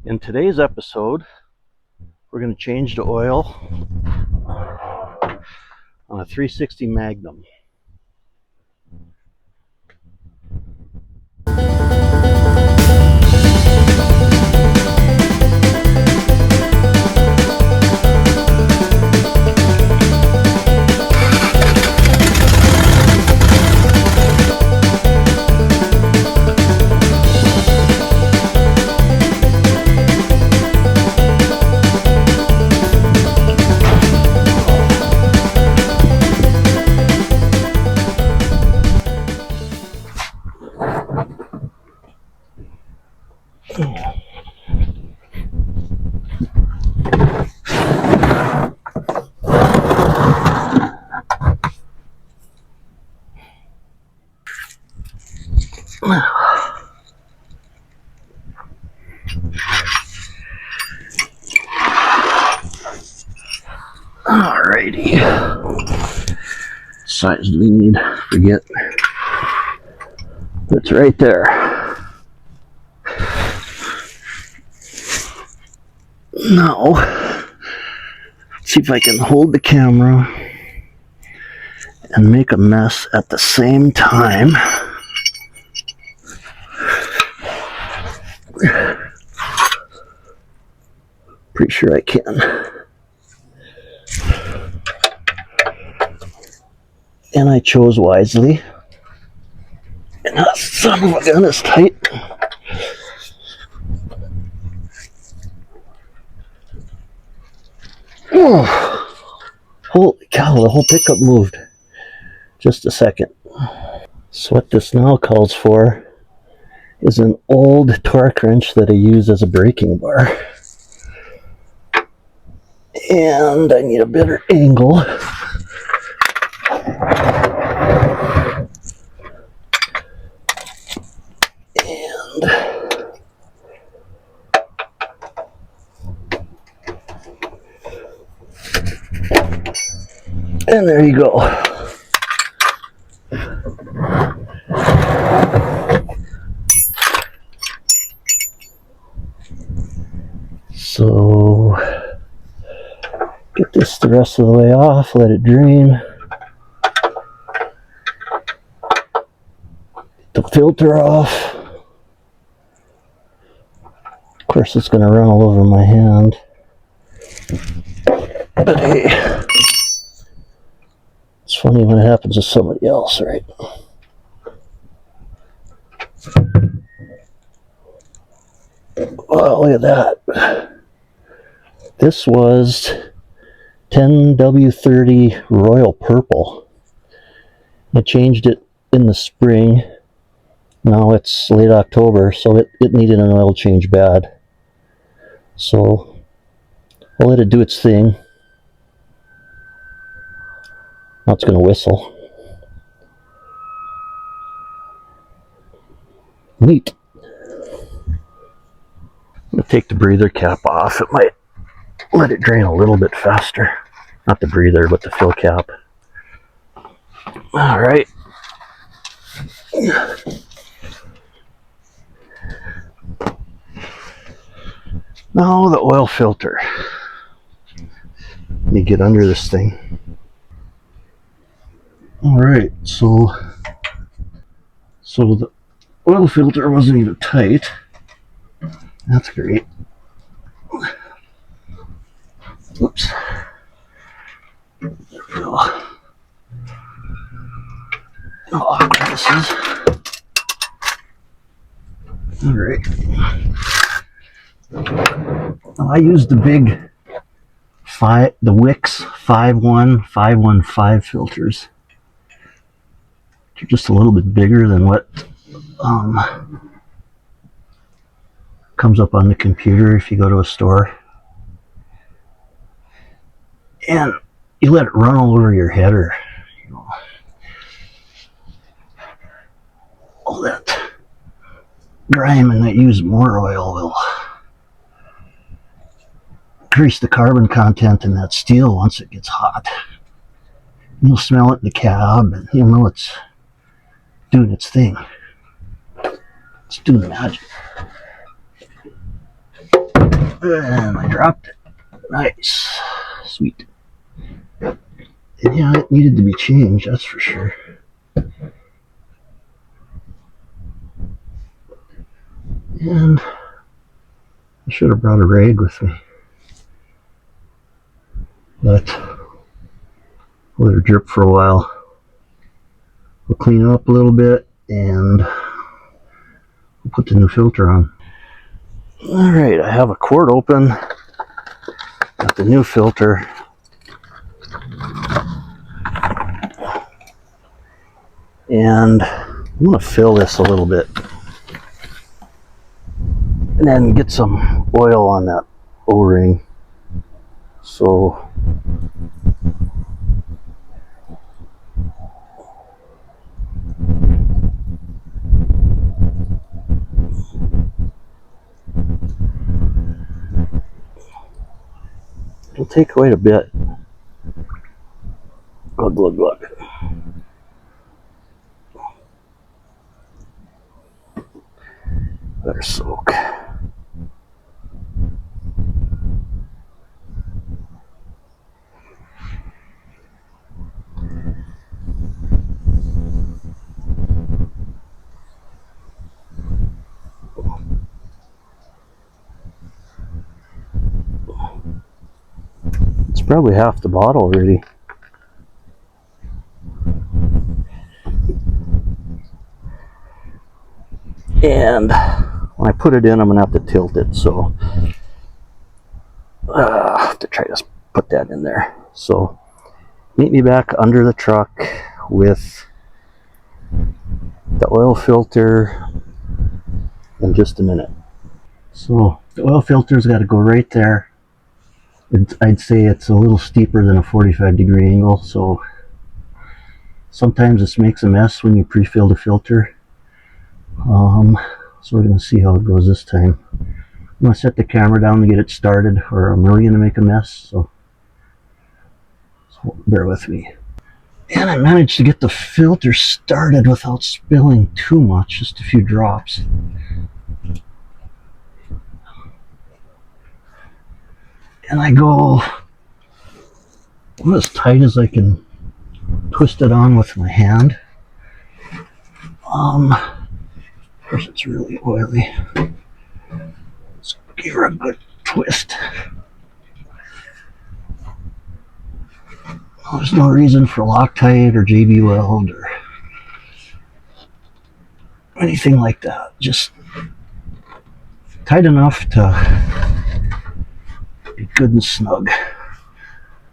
In today's episode, we're going to change the oil on a 360 Magnum. Alrighty. Size do we need? Forget. It's right there. Now, see if I can hold the camera and make a mess at the same time. Pretty sure I can. And I chose wisely. And that son of a gun is tight. Oh, holy cow, the whole pickup moved. Just a second. So what this now calls for is an old torque wrench that I use as a braking bar. And I need a better angle. And there you go. So get this the rest of the way off, let it drain. Get the filter off. Of course it's going to run all over my hand. But hey, it's funny when it happens to somebody else, right? Wow, look at that. This was 10W30 Royal Purple. I changed it in the spring. Now it's late October, so it needed an oil change bad. So I'll let it do its thing. Now it's going to whistle. Neat. I'm going to take the breather cap off. It might let it drain a little bit faster. Not the breather, but the fill cap. Alright. Now the oil filter. Let me get under this thing. Alright, so the oil filter wasn't even tight. That's great. Oops. There we go. How awkward this is. Alright. I used the big the Wix 51515 filters. They're just a little bit bigger than what comes up on the computer if you go to a store. And you let it run all over your header. You know, all that grime and that use more oil will increase the carbon content in that steel once it gets hot. You'll smell it in the cab and you'll know it's doing its thing. It's doing magic. And I dropped it. Nice. Sweet. And yeah, it needed to be changed, that's for sure. And I should have brought a rag with me. But we'll let her drip for a while. We'll clean it up a little bit and we'll put the new filter on. Alright, I have a quart open. Got the new filter. And I'm going to fill this a little bit. And then get some oil on that O-ring. So it'll take quite a bit. Glug, glug, glug. Better soak. It's probably half the bottle already. And when I put it in, I'm going to have to tilt it. So I have to try to put that in there. So meet me back under the truck with the oil filter in just a minute. So the oil filter's got to go right there. I'd say it's a little steeper than a 45-degree angle, so sometimes this makes a mess when you pre-fill the filter. So we're going to see how it goes this time. I'm going to set the camera down to get it started, or I'm really going to make a mess, so bear with me. And I managed to get the filter started without spilling too much, just a few drops. And I go as tight as I can twist it on with my hand. Of course, it's really oily. Let's give her a good twist. There's no reason for Loctite or JB Weld or anything like that. Just tight enough to be good and snug.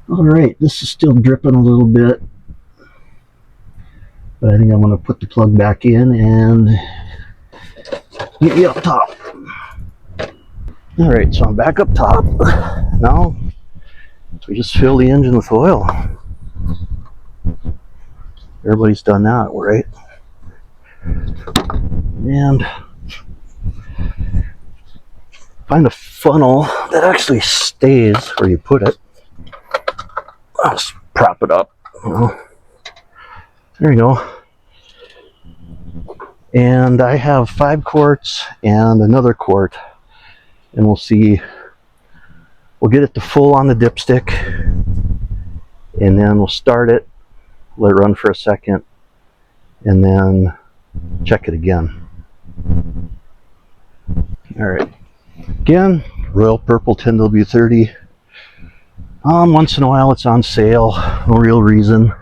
Alright, this is still dripping a little bit, but I think I'm going to put the plug back in and get you up top. Alright, so I'm back up top. Now we just fill the engine with oil. Everybody's done that, right? And find a funnel that actually stays where you put it. I'll just prop it up. There you go. And I have 5 quarts and another quart, and we'll see. We'll get it to full on the dipstick, and then we'll start it, let it run for a second, and then check it again. Alright, again, Royal Purple 10W30. Once in a while it's on sale, no real reason.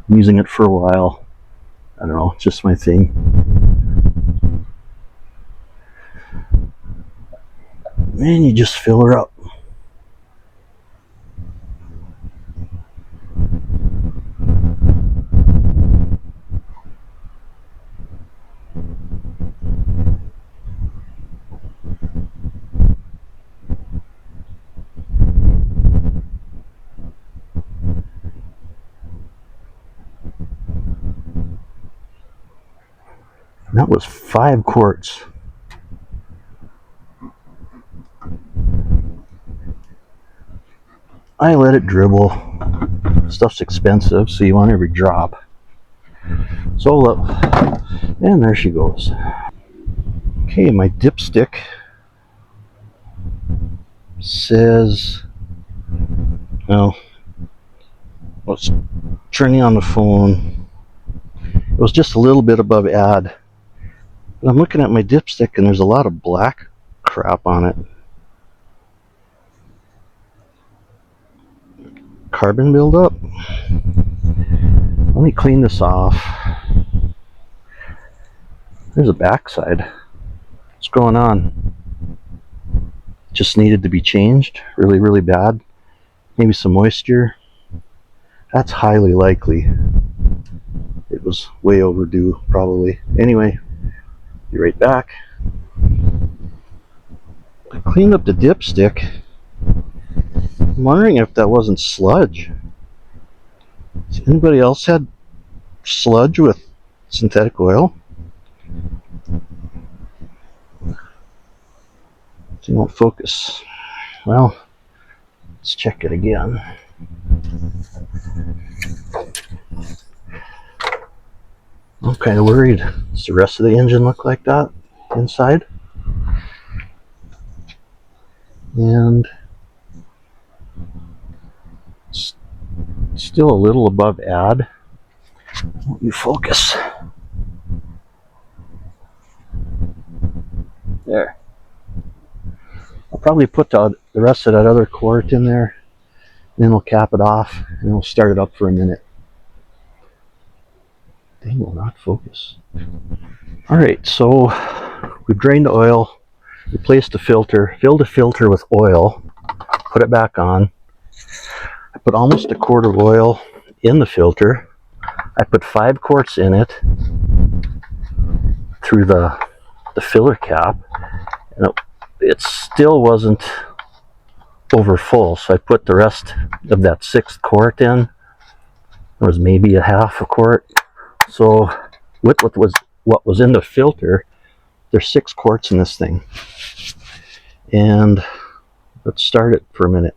I'm using it for a while. I don't know, it's just my thing. And you just fill her up. That was 5 quarts. I let it dribble. Stuff's expensive, so you want every drop. So look, and there she goes. Okay, my dipstick Says, well, I was turning on the phone. It was just a little bit above add. But I'm looking at my dipstick and there's a lot of black crap on it. Carbon buildup. Let me clean this off. There's a backside. What's going on? Just needed to be changed really, really bad. Maybe some moisture. That's highly likely. It was way overdue, probably. Anyway, be right back. I cleaned up the dipstick. I'm wondering if that wasn't sludge. Has anybody else had sludge with synthetic oil? It won't focus. Well, let's check it again. I'm kind of worried. Does the rest of the engine look like that inside? And it's still a little above add. Won't you focus? There. I'll probably put the rest of that other quart in there, then we'll cap it off and we'll start it up for a minute. They will not focus. Alright, so we've drained the oil, replaced the filter, filled the filter with oil, put it back on. I put almost a quart of oil in the filter. I put 5 quarts in it through the filler cap, and it still wasn't over full, so I put the rest of that 6th quart in. It was maybe a half a quart. So with what was in the filter, there's 6 quarts in this thing. And let's start it for a minute.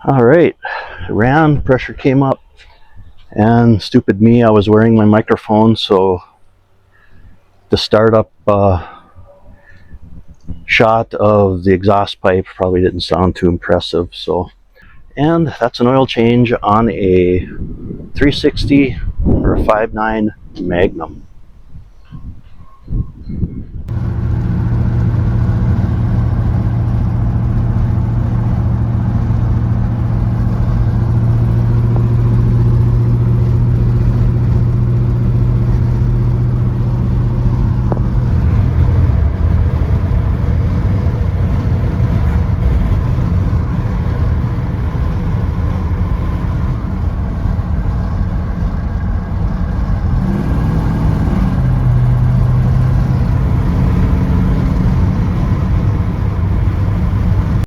Alright, it ran, pressure came up, and stupid me, I was wearing my microphone, so the startup shot of the exhaust pipe probably didn't sound too impressive. So, and that's an oil change on a 360 or a 5.9 Magnum.